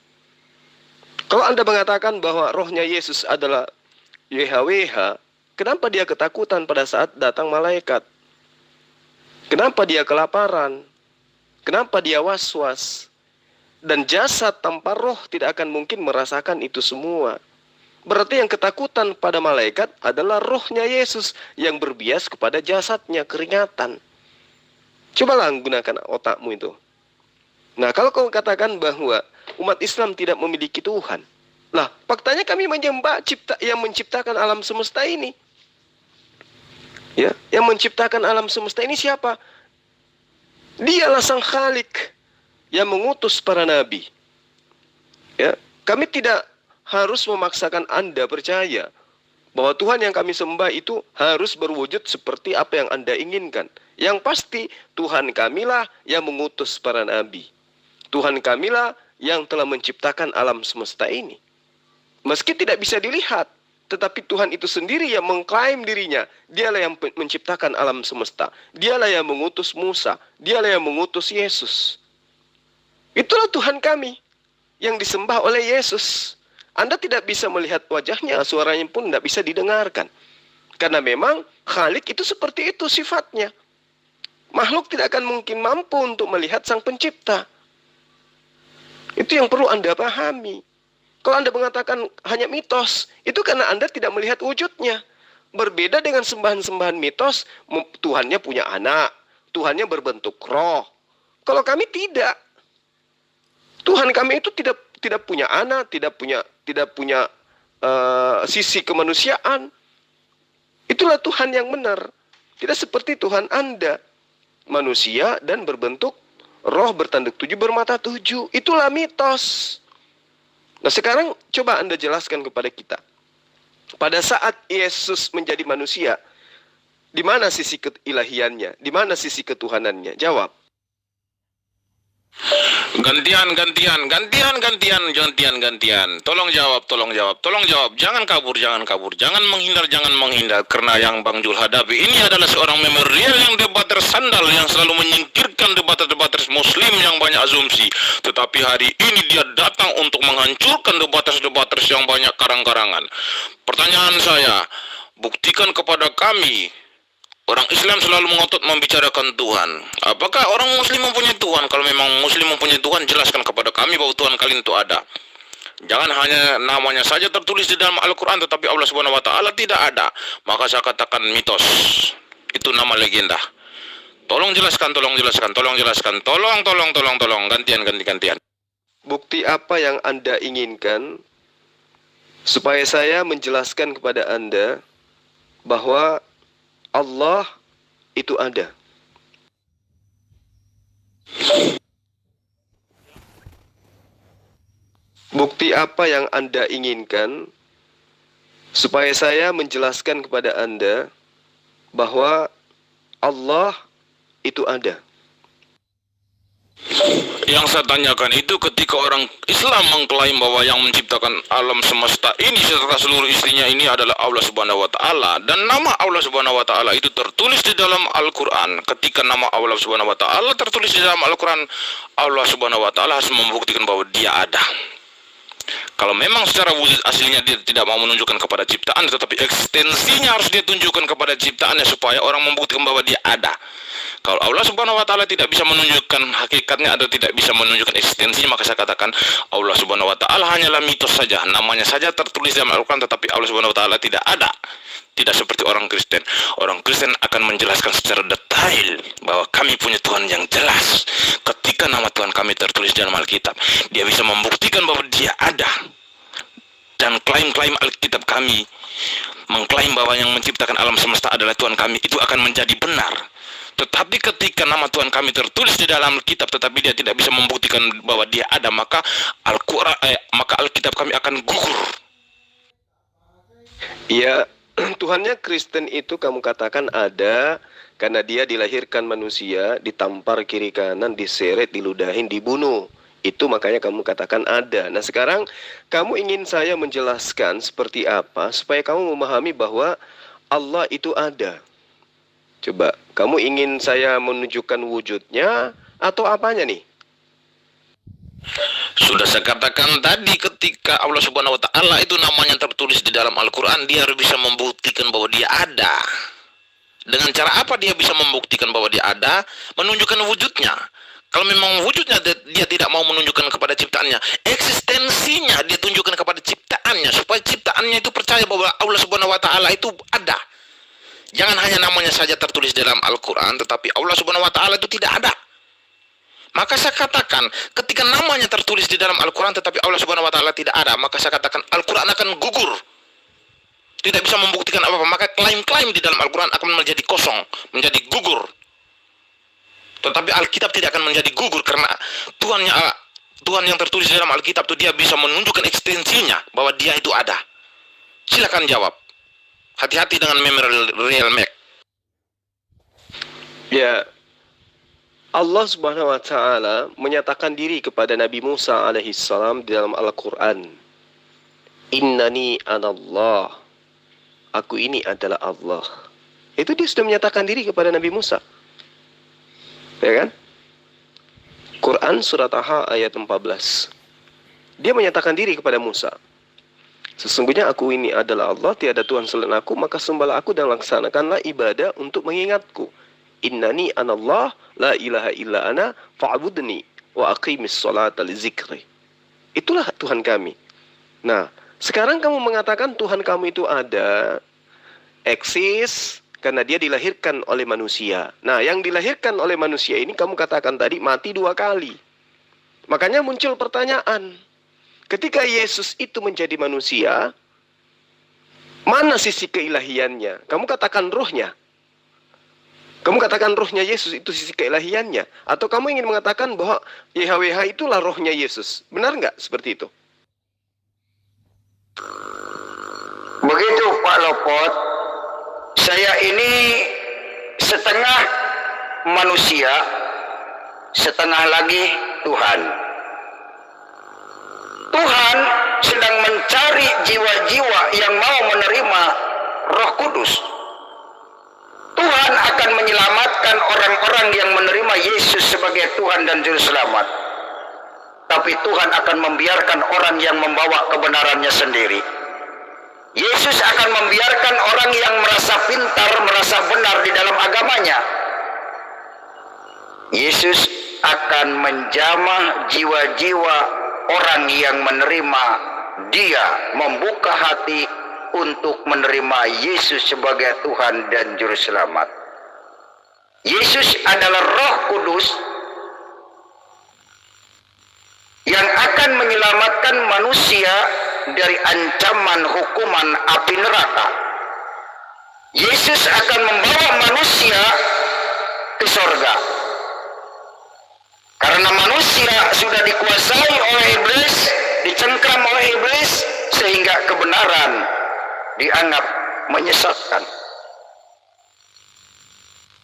Kalau Anda mengatakan bahwa rohnya Yesus adalah YHWH, kenapa dia ketakutan pada saat datang malaikat? Kenapa dia kelaparan? Kenapa dia was-was? Dan jasad tanpa roh tidak akan mungkin merasakan itu semua. Berarti yang ketakutan pada malaikat adalah rohnya Yesus yang berbias kepada jasadnya, keringatan. Cobalah gunakan otakmu itu. Nah, kalau kau katakan bahwa umat Islam tidak memiliki Tuhan, lah, faktanya kami menyembah yang menciptakan alam semesta ini. Ya, yang menciptakan alam semesta ini siapa? Dialah Sang Khalik yang mengutus para nabi. Ya, kami tidak harus memaksakan Anda percaya bahwa Tuhan yang kami sembah itu harus berwujud seperti apa yang Anda inginkan. Yang pasti Tuhan kamilah yang mengutus para nabi. Tuhan kamilah yang telah menciptakan alam semesta ini. Meski tidak bisa dilihat, tetapi Tuhan itu sendiri yang mengklaim dirinya. Dialah yang menciptakan alam semesta. Dialah yang mengutus Musa. Dialah yang mengutus Yesus. Itulah Tuhan kami yang disembah oleh Yesus. Anda tidak bisa melihat wajahnya, suaranya pun tidak bisa didengarkan. Karena memang Khalik itu seperti itu sifatnya. Makhluk tidak akan mungkin mampu untuk melihat Sang Pencipta. Itu yang perlu Anda pahami. Kalau Anda mengatakan hanya mitos, itu karena Anda tidak melihat wujudnya. Berbeda dengan sembahan-sembahan mitos, Tuhannya punya anak, Tuhannya berbentuk roh. Kalau kami tidak. Tuhan kami itu tidak punya anak, tidak punya sisi kemanusiaan. Itulah Tuhan yang benar. Tidak seperti Tuhan Anda, manusia dan berbentuk roh, bertanduk 7, bermata 7. Itulah mitos. Nah, sekarang coba Anda jelaskan kepada kita. Pada saat Yesus menjadi manusia, di mana sisi keilahiannya? Di mana sisi ketuhanannya? Jawab. Gantian. Tolong jawab. Jangan kabur. Jangan menghindar. Karena yang Bang Jul hadapi ini adalah seorang memorial yang debater sandal, yang selalu menyingkirkan debater Muslim yang banyak asumsi. Tetapi hari ini dia datang untuk menghancurkan debater yang banyak karang-karangan. Pertanyaan saya, buktikan kepada kami. Orang Islam selalu mengotot membicarakan Tuhan. Apakah orang Muslim mempunyai Tuhan? Kalau memang Muslim mempunyai Tuhan, jelaskan kepada kami bahwa Tuhan kalian itu ada. Jangan hanya namanya saja tertulis di dalam Al-Quran, tetapi Allah Subhanahu Wa Taala tidak ada. Maka saya katakan mitos. Itu nama legenda. Tolong jelaskan. Tolong. Gantian. Bukti apa yang Anda inginkan supaya saya menjelaskan kepada Anda bahwa Allah itu ada? Bukti apa yang Anda inginkan supaya saya menjelaskan kepada Anda bahwa Allah itu ada. Yang saya tanyakan itu ketika orang Islam mengklaim bahwa yang menciptakan alam semesta ini serta seluruh isinya ini adalah Allah Subhanahu wa taala, dan nama Allah Subhanahu wa taala itu tertulis di dalam Al-Qur'an. Ketika nama Allah Subhanahu wa taala tertulis di dalam Al-Qur'an, Allah Subhanahu wa taala harus membuktikan bahwa dia ada. Kalau memang secara wujud aslinya dia tidak mau menunjukkan kepada ciptaan, tetapi ekstensinya harus dia tunjukkan kepada ciptaannya supaya orang membuktikan bahwa dia ada. Kalau Allah Subhanahu wa taala tidak bisa menunjukkan hakikatnya atau tidak bisa menunjukkan eksistensinya, maka saya katakan Allah Subhanahu wa taala hanyalah mitos saja. Namanya saja tertulis dalam Al-Qur'an, tetapi Allah Subhanahu wa taala tidak ada. Tidak seperti orang Kristen. Orang Kristen akan menjelaskan secara detail bahwa kami punya Tuhan yang jelas. Ketika nama Tuhan kami tertulis dalam Alkitab, dia bisa membuktikan bahwa dia ada. Dan klaim-klaim Alkitab kami mengklaim bahwa yang menciptakan alam semesta adalah Tuhan kami, itu akan menjadi benar. Tetapi ketika nama Tuhan kami tertulis di dalam Alkitab, tetapi dia tidak bisa membuktikan bahwa dia ada, maka Alkitab kami akan gugur. Ya, Tuhannya Kristen itu kamu katakan ada karena dia dilahirkan manusia, ditampar kiri kanan, diseret, diludahin, dibunuh. Itu makanya kamu katakan ada. Nah sekarang kamu ingin saya menjelaskan seperti apa supaya kamu memahami bahwa Allah itu ada. Coba, kamu ingin saya menunjukkan wujudnya atau apanya nih? Sudah saya katakan tadi, ketika Allah Subhanahu wa taala itu namanya tertulis di dalam Al-Qur'an, dia harus bisa membuktikan bahwa dia ada. Dengan cara apa dia bisa membuktikan bahwa dia ada? Menunjukkan wujudnya. Kalau memang wujudnya dia tidak mau menunjukkan kepada ciptaannya, eksistensinya dia tunjukkan kepada ciptaannya supaya ciptaannya itu percaya bahwa Allah Subhanahu wa taala itu ada. Jangan hanya namanya saja tertulis dalam Al-Qur'an, tetapi Allah Subhanahu wa taala itu tidak ada. Maka saya katakan, ketika namanya tertulis di dalam Al-Quran tetapi Allah Subhanahu wa taala tidak ada, maka saya katakan Al-Quran akan gugur. Tidak bisa membuktikan apa-apa, maka klaim-klaim di dalam Al-Quran akan menjadi kosong, menjadi gugur. Tetapi Alkitab tidak akan menjadi gugur karena Tuhan yang tertulis di dalam Alkitab itu dia bisa menunjukkan eksistensinya bahwa dia itu ada. Silakan jawab. Hati-hati dengan real Mac. Ya, Allah Subhanahu wa taala menyatakan diri kepada Nabi Musa alaihissalam di dalam Al-Qur'an. Innani anallah. Aku ini adalah Allah. Itu dia sudah menyatakan diri kepada Nabi Musa. Ya kan? Quran surat Taha ayat 14. Dia menyatakan diri kepada Musa. Sesungguhnya aku ini adalah Allah, tiada Tuhan selain aku, maka sembahlah aku dan laksanakanlah ibadah untuk mengingatku. Innani anallah la ilaha illa ana fa'budni wa aqimis sholata li zikri. Itulah Tuhan kami. Nah, sekarang kamu mengatakan Tuhan kamu itu ada, eksis, karena dia dilahirkan oleh manusia. Nah, yang dilahirkan oleh manusia ini kamu katakan tadi mati 2 kali. Makanya muncul pertanyaan. Ketika Yesus itu menjadi manusia, mana sisi keilahiannya? Kamu katakan rohnya. Kamu katakan rohnya Yesus itu sisi keilahiannya. Atau kamu ingin mengatakan bahwa YHWH itulah rohnya Yesus. Benar nggak seperti itu? Begitu Pak Lopot, saya ini setengah manusia, setengah lagi Tuhan. Tuhan sedang mencari jiwa-jiwa yang mau menerima Roh Kudus. Tuhan akan menyelamatkan orang-orang yang menerima Yesus sebagai Tuhan dan Juru Selamat. Tapi Tuhan akan membiarkan orang yang membawa kebenarannya sendiri. Yesus akan membiarkan orang yang merasa pintar, merasa benar di dalam agamanya. Yesus akan menjamah jiwa-jiwa orang yang menerima Dia, membuka hati untuk menerima Yesus sebagai Tuhan dan Juru Selamat. Yesus adalah Roh Kudus yang akan menyelamatkan manusia dari ancaman hukuman api neraka. Yesus akan membawa manusia ke sorga. Karena manusia sudah dikuasai oleh iblis, dicengkram oleh iblis, sehingga kebenaran dianggap menyesatkan.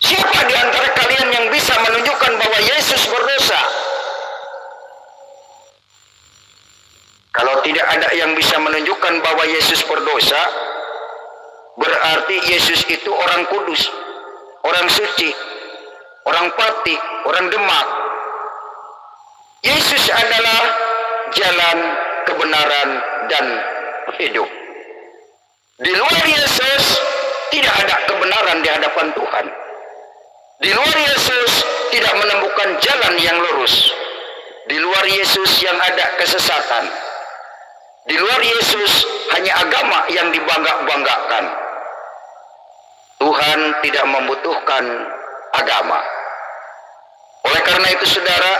Siapa di antara kalian yang bisa menunjukkan bahwa Yesus berdosa? Kalau tidak ada yang bisa menunjukkan bahwa Yesus berdosa, berarti Yesus itu orang kudus, orang suci, orang pati, orang Demak. Yesus adalah jalan, kebenaran, dan hidup. Di luar Yesus tidak ada kebenaran di hadapan Tuhan. Di luar Yesus tidak menemukan jalan yang lurus. Di luar Yesus yang ada kesesatan. Di luar Yesus hanya agama yang dibangga-banggakan. Tuhan tidak membutuhkan agama. Oleh karena itu saudara,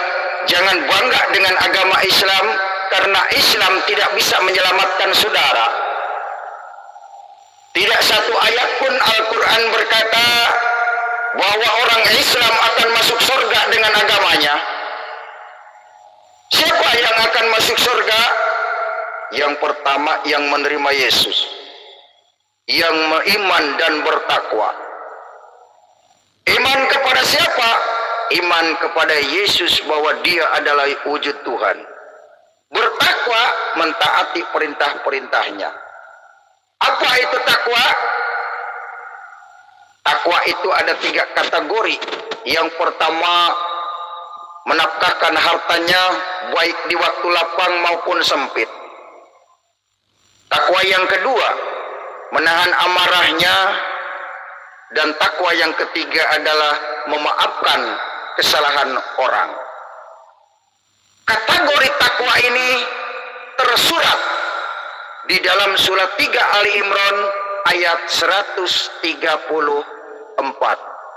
jangan bangga dengan agama Islam, karena Islam tidak bisa menyelamatkan saudara. Tidak satu ayat pun Al-Quran berkata bahwa orang Islam akan masuk surga dengan agamanya. Siapa yang akan masuk surga? Yang pertama yang menerima Yesus, yang beriman dan bertakwa. Iman kepada siapa? Iman kepada Yesus bahwa dia adalah wujud Tuhan. Bertakwa, mentaati perintah-perintahnya. Apa itu takwa? Takwa itu ada 3 kategori. Yang pertama, menafkahkan hartanya baik di waktu lapang maupun sempit. Takwa yang kedua, menahan amarahnya. Dan takwa yang ketiga adalah memaafkan kesalahan orang. Kategori takwa ini tersurat di dalam surat 3 Ali Imran ayat 134.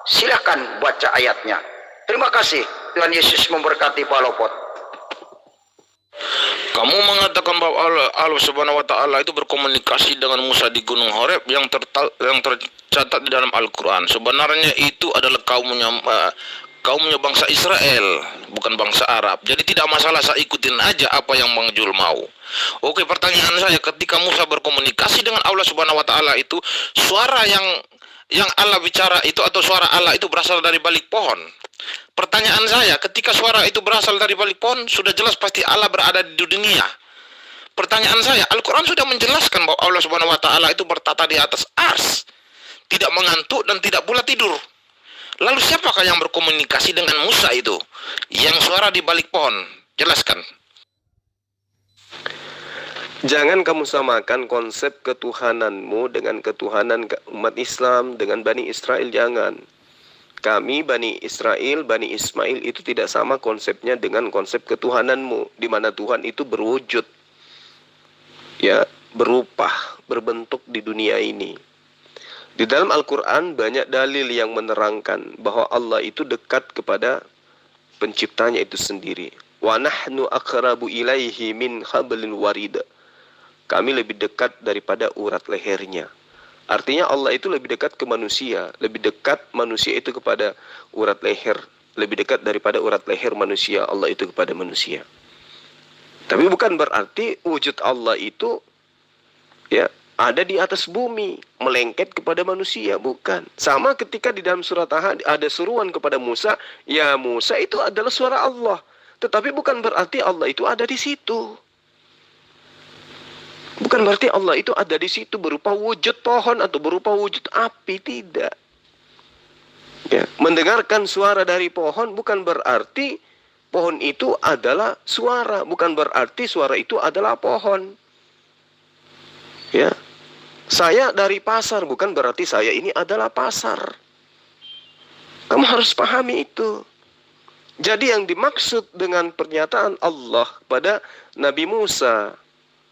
Silakan baca ayatnya. Terima kasih. Tuhan Yesus memberkati Pak Lopot. Kamu mengatakan bahwa Allah Subhanahu wa taala itu berkomunikasi dengan Musa di Gunung Horeb yang tercatat di dalam Al-Qur'an. Sebenarnya itu adalah kaumnya bangsa Israel, bukan bangsa Arab. Jadi tidak masalah, saya ikutin aja apa yang Bang Jul mau. Oke, pertanyaan saya, ketika Musa berkomunikasi dengan Allah Subhanahu wa taala itu, suara yang Allah bicara itu atau suara Allah itu berasal dari balik pohon. Pertanyaan saya, ketika suara itu berasal dari balik pohon, sudah jelas pasti Allah berada di dunia. Pertanyaan saya, Al-Quran sudah menjelaskan bahwa Allah Subhanahu wa taala itu bertata di atas ars, tidak mengantuk dan tidak pula tidur. Lalu siapakah yang berkomunikasi dengan Musa itu? Yang suara di balik pohon. Jelaskan. Jangan kamu samakan konsep ketuhananmu dengan ketuhanan umat Islam, dengan Bani Israel, jangan. Kami Bani Israel, Bani Ismail itu tidak sama konsepnya dengan konsep ketuhananmu, di mana Tuhan itu berwujud, ya, berupa, berbentuk di dunia ini. Di dalam Al-Quran banyak dalil yang menerangkan bahwa Allah itu dekat kepada penciptanya itu sendiri. Wa nahnu aqrabu ilaihi min hablil warid. Kami lebih dekat daripada urat lehernya. Artinya Allah itu lebih dekat ke manusia, lebih dekat manusia itu kepada urat leher, lebih dekat daripada urat leher manusia, Allah itu kepada manusia. Tapi bukan berarti wujud Allah itu, ya, ada di atas bumi, melengket kepada manusia, bukan. Sama ketika di dalam surat Taha ada suruhan kepada Musa, ya Musa itu adalah suara Allah. Tetapi bukan berarti Allah itu ada di situ. Bukan berarti Allah itu ada di situ berupa wujud pohon atau berupa wujud api, tidak. Ya, mendengarkan suara dari pohon bukan berarti pohon itu adalah suara, bukan berarti suara itu adalah pohon. Ya. Saya dari pasar bukan berarti saya ini adalah pasar. Kamu harus pahami itu. Jadi yang dimaksud dengan pernyataan Allah pada Nabi Musa,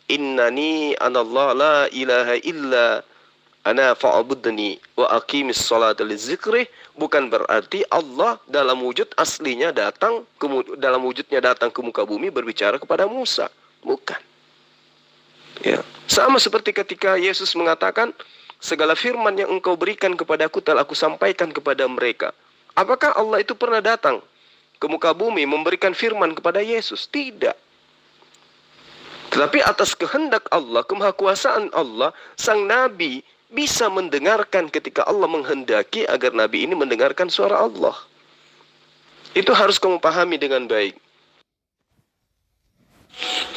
Innani anallah la ilaha illa ana fa'budni wa aqimis salata lizikri, bukan berarti Allah dalam wujud aslinya datang dalam wujudnya datang ke muka bumi berbicara kepada Musa, bukan. Ya, sama seperti ketika Yesus mengatakan, segala firman yang engkau berikan kepadaku telah aku sampaikan kepada mereka. Apakah Allah itu pernah datang ke muka bumi memberikan firman kepada Yesus? Tidak. Tetapi atas kehendak Allah, kemahakuasaan Allah, sang Nabi bisa mendengarkan ketika Allah menghendaki agar Nabi ini mendengarkan suara Allah. Itu harus kamu pahami dengan baik.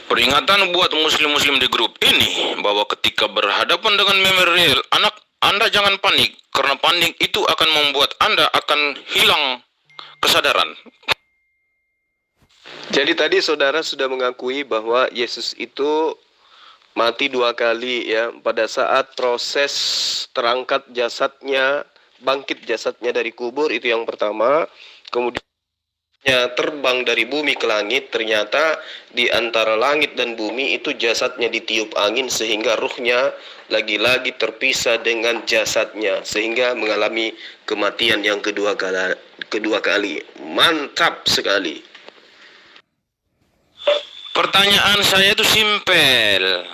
Peringatan buat muslim-muslim di grup ini bahwa ketika berhadapan dengan memori real, anak Anda jangan panik, karena panik itu akan membuat Anda akan hilang kesadaran. Jadi tadi saudara sudah mengakui bahwa Yesus itu mati 2 kali ya, pada saat proses terangkat jasadnya, bangkit jasadnya dari kubur, itu yang pertama. Kemudian terbang dari bumi ke langit, ternyata di antara langit dan bumi itu jasadnya ditiup angin sehingga ruhnya lagi-lagi terpisah dengan jasadnya sehingga mengalami kematian yang kedua kali. Mantap sekali. Pertanyaan saya itu simpel.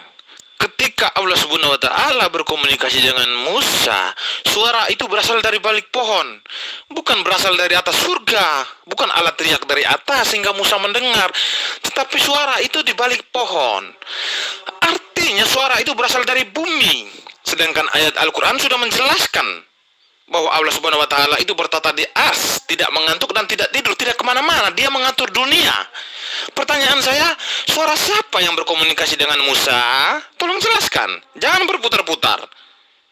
Ketika Allah Subhanahu wa taala berkomunikasi dengan Musa, suara itu berasal dari balik pohon, bukan berasal dari atas surga, bukan alat teriak dari atas sehingga Musa mendengar, tetapi suara itu di balik pohon. Artinya suara itu berasal dari bumi. Sedangkan ayat Al-Qur'an sudah menjelaskan bahwa Allah Subhanahu wa taala itu bertata di ars, tidak mengantuk dan tidak tidur, tidak kemana-mana, dia mengatur dunia. Pertanyaan saya, suara siapa yang berkomunikasi dengan Musa? Tolong jelaskan, jangan berputar-putar.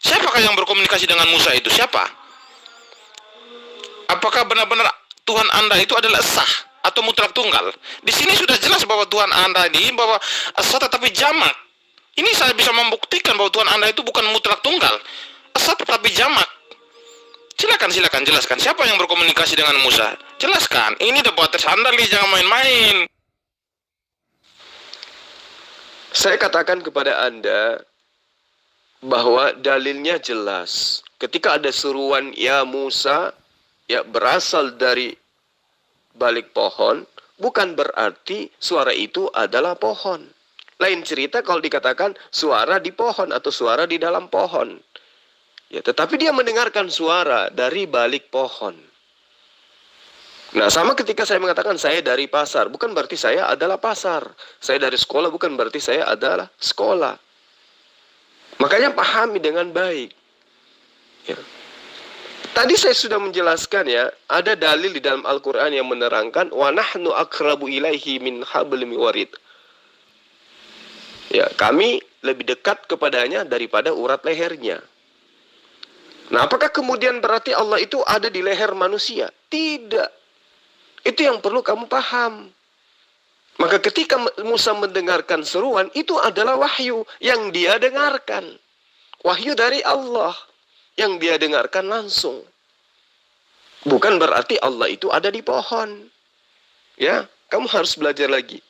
Siapakah yang berkomunikasi dengan Musa itu? Siapa? Apakah benar-benar Tuhan Anda itu adalah sah atau mutlak tunggal? Di sini sudah jelas bahwa Tuhan Anda ini bahwa sah tetapi jamak. Ini saya bisa membuktikan bahwa Tuhan Anda itu bukan mutlak tunggal, sah tetapi jamak. Silakan jelaskan siapa yang berkomunikasi dengan Musa. Jelaskan, ini debaters Anda nih, jangan main-main. Saya katakan kepada Anda bahwa dalilnya jelas. Ketika ada seruan ya Musa, ya berasal dari balik pohon, bukan berarti suara itu adalah pohon. Lain cerita kalau dikatakan suara di pohon atau suara di dalam pohon. Ya, tetapi dia mendengarkan suara dari balik pohon. Nah, sama ketika saya mengatakan saya dari pasar, bukan berarti saya adalah pasar. Saya dari sekolah, bukan berarti saya adalah sekolah. Makanya pahami dengan baik. Ya. Tadi saya sudah menjelaskan ya, ada dalil di dalam Al-Quran yang menerangkan wa nahnu akrabu ilaihi min hablil warid. Ya, kami lebih dekat kepadanya daripada urat lehernya. Nah, apakah kemudian berarti Allah itu ada di leher manusia? Tidak. Itu yang perlu kamu paham. Maka ketika Musa mendengarkan seruan, itu adalah wahyu yang dia dengarkan. Wahyu dari Allah yang dia dengarkan langsung. Bukan berarti Allah itu ada di pohon. Ya, kamu harus belajar lagi.